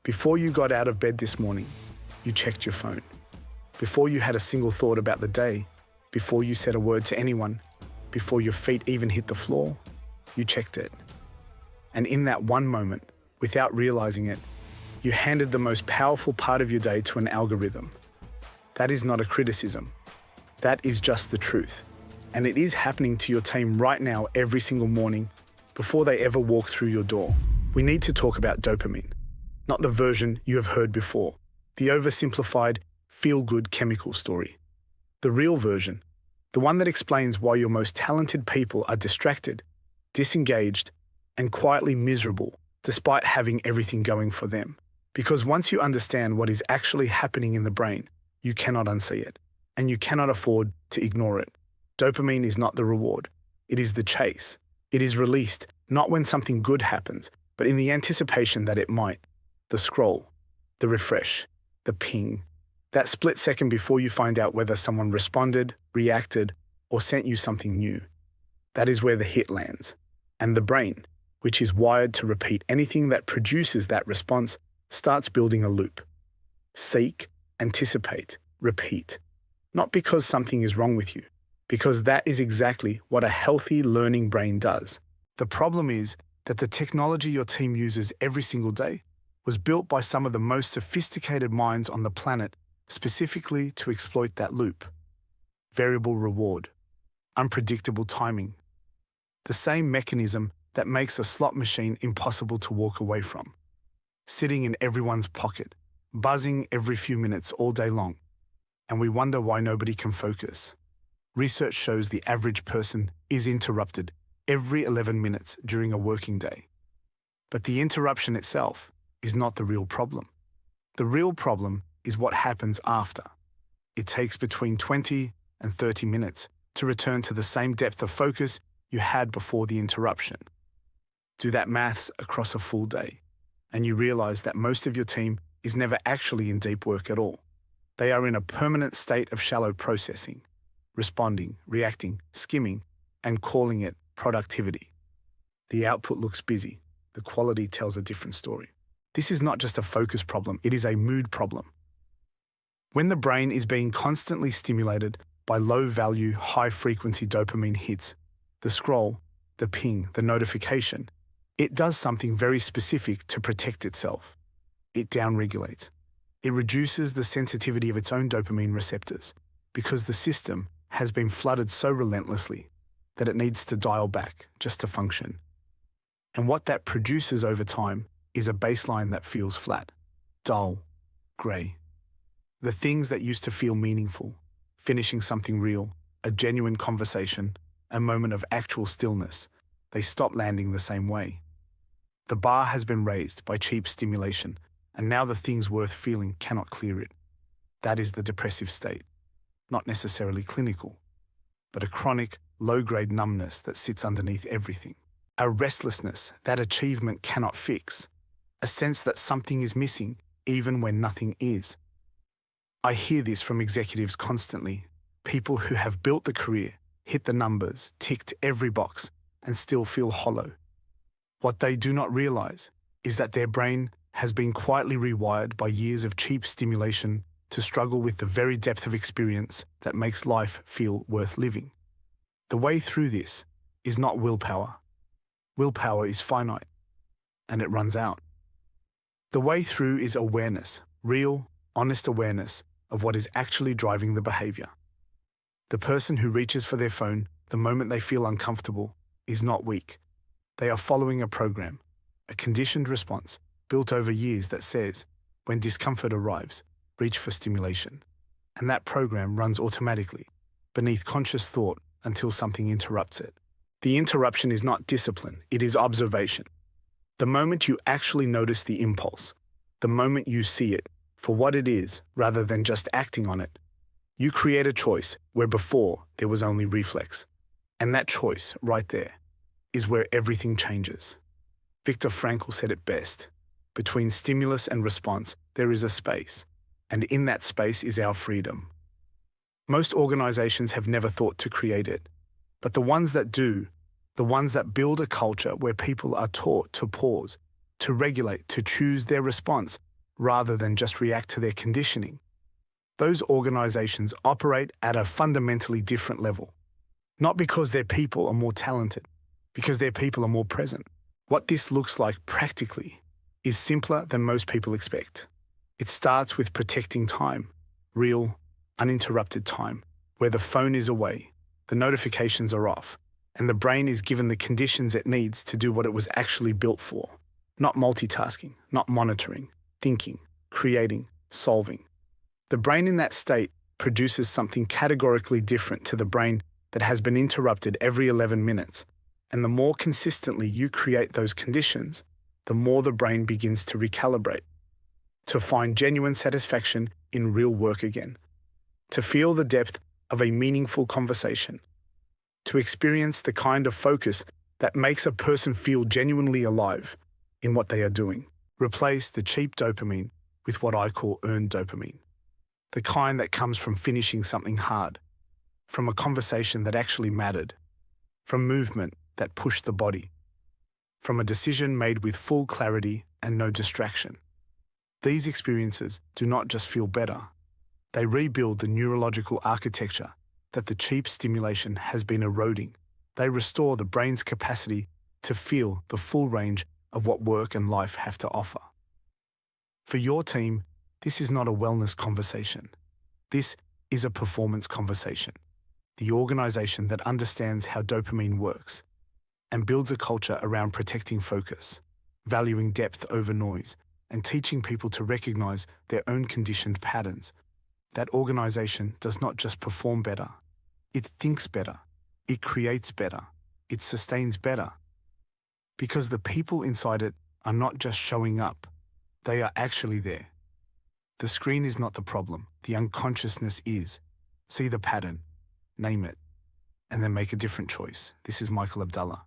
Before you got out of bed this morning, you checked your phone. Before you had a single thought about the day, before you said a word to anyone, before your feet even hit the floor, you checked it. And in that one moment, without realizing it, you handed the most powerful part of your day to an algorithm. That is not a criticism. That is just the truth. And it is happening to your team right now every single morning before they ever walk through your door. We need to talk about dopamine, not the version you have heard before, the oversimplified, feel-good chemical story. The real version, the one that explains why your most talented people are distracted, disengaged, and quietly miserable despite having everything going for them. Because once you understand what is actually happening in the brain, you cannot unsee it, and you cannot afford to ignore it. Dopamine is not the reward. It is the chase. It is released not when something good happens, but in the anticipation that it might. The scroll, the refresh, the ping, that split second before you find out whether someone responded, reacted, or sent you something new. That is where the hit lands. And the brain, which is wired to repeat anything that produces that response, starts building a loop. Seek, anticipate, repeat. Not because something is wrong with you, because that is exactly what a healthy learning brain does. The problem is that the technology your team uses every single day was built by some of the most sophisticated minds on the planet specifically to exploit that loop. Variable reward, unpredictable timing, the same mechanism that makes a slot machine impossible to walk away from. Sitting in everyone's pocket, buzzing every few minutes all day long, and we wonder why nobody can focus. Research shows the average person is interrupted every 11 minutes during a working day. But the interruption itself is not the real problem. The real problem is what happens after. It takes between 20 and 30 minutes to return to the same depth of focus you had before the interruption. Do that maths across a full day, and you realize that most of your team is never actually in deep work at all. They are in a permanent state of shallow processing, responding, reacting, skimming, and calling it productivity. The output looks busy. The quality tells a different story. This is not just a focus problem, it is a mood problem. When the brain is being constantly stimulated by low-value, high-frequency dopamine hits, the scroll, the ping, the notification, it does something very specific to protect itself. It downregulates. It reduces the sensitivity of its own dopamine receptors because the system has been flooded so relentlessly that it needs to dial back just to function. And what that produces over time is a baseline that feels flat, dull, grey. The things that used to feel meaningful, finishing something real, a genuine conversation, a moment of actual stillness, they stop landing the same way. The bar has been raised by cheap stimulation, and now the things worth feeling cannot clear it. That is the depressive state. Not necessarily clinical, but a chronic, low-grade numbness that sits underneath everything. A restlessness that achievement cannot fix. A sense that something is missing, even when nothing is. I hear this from executives constantly. People who have built the career, hit the numbers, ticked every box, and still feel hollow. What they do not realize is that their brain has been quietly rewired by years of cheap stimulation to struggle with the very depth of experience that makes life feel worth living. The way through this is not willpower. Willpower is finite, and it runs out. The way through is awareness, real, honest awareness of what is actually driving the behavior. The person who reaches for their phone the moment they feel uncomfortable is not weak. They are following a program, a conditioned response built over years that says, when discomfort arrives, reach for stimulation. And that program runs automatically, beneath conscious thought until something interrupts it. The interruption is not discipline, it is observation. The moment you actually notice the impulse, the moment you see it for what it is rather than just acting on it, you create a choice where before there was only reflex. And that choice, right there, is where everything changes. Viktor Frankl said it best. Between stimulus and response, there is a space, and in that space is our freedom. Most organizations have never thought to create it, but the ones that do, the ones that build a culture where people are taught to pause, to regulate, to choose their response, rather than just react to their conditioning. Those organizations operate at a fundamentally different level. Not because their people are more talented, because their people are more present. What this looks like practically is simpler than most people expect. It starts with protecting time, real, uninterrupted time, where the phone is away, the notifications are off, and the brain is given the conditions it needs to do what it was actually built for. Not multitasking, not monitoring, thinking, creating, solving. The brain in that state produces something categorically different to the brain that has been interrupted every 11 minutes, and the more consistently you create those conditions, the more the brain begins to recalibrate, to find genuine satisfaction in real work again, to feel the depth of a meaningful conversation, to experience the kind of focus that makes a person feel genuinely alive in what they are doing. Replace the cheap dopamine with what I call earned dopamine, the kind that comes from finishing something hard, from a conversation that actually mattered, from movement that pushed the body, from a decision made with full clarity and no distraction. These experiences do not just feel better, they rebuild the neurological architecture that the cheap stimulation has been eroding. They restore the brain's capacity to feel the full range of what work and life have to offer. For your team, this is not a wellness conversation. This is a performance conversation. The organization that understands how dopamine works and builds a culture around protecting focus, valuing depth over noise, and teaching people to recognize their own conditioned patterns. That organization does not just perform better, it thinks better, it creates better, it sustains better. Because the people inside it are not just showing up, they are actually there. The screen is not the problem, the unconsciousness is. See the pattern, name it, and then make a different choice. This is Michael Abdullah.